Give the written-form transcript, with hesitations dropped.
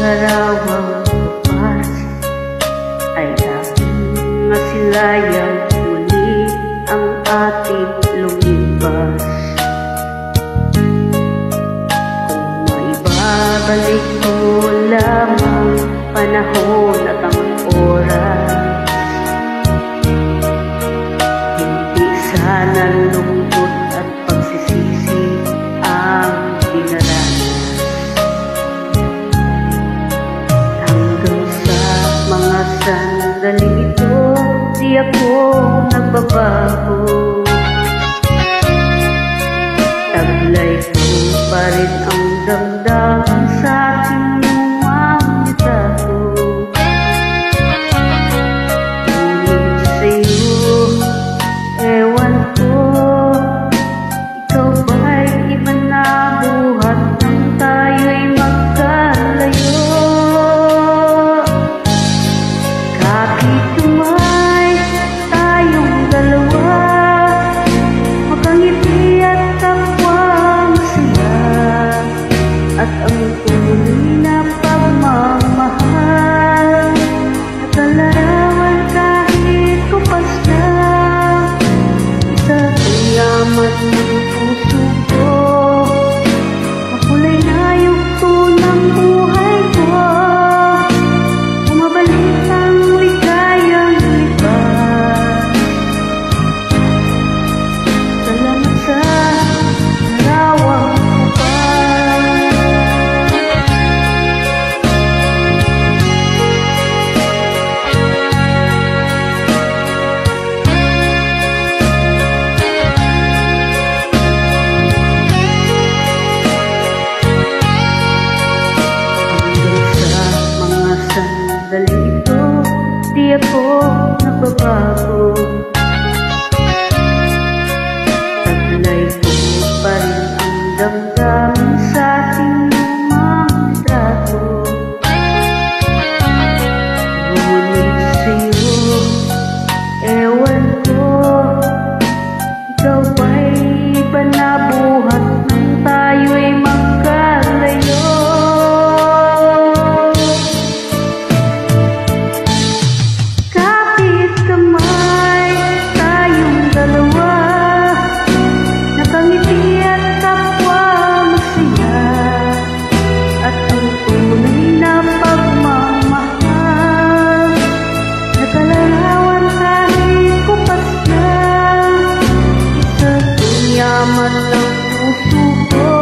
larawang bukas ay aking masilayang muli ang ating lumipas. Kung maibabalik mo lamang panahon at ang oras, hindi sana lungkot at pagsisisi ang dinaranas. Hanggang sa mga sandaling ito, di ako nagbabago. Taglay ko pa rin ang damdamin sa aking lumang litrato. Ngunit sa'yo, ewan ko, ikaw ba'y iba na buhat nang tayo'y magkalayo? Kahit tumay tayong dalawa, makangiti at kapwa masaya, at ang tunay na pagmamahal nakalarawan kahit kupas na. Isa yaman ng puso ko, makulay na yugto ng buhay ko, bumabalik ang ligayang lipas. Salamat sa larawang bukas. Sandali ito, di ako nagbabago. Taglay ko pa rin ang damdamin sa ating lumang litrato. Ngunit sa'yo, ewan ko, ikaw ba'y iba na buhat nang tayo'y magkalayo? Yaman ng puso ko,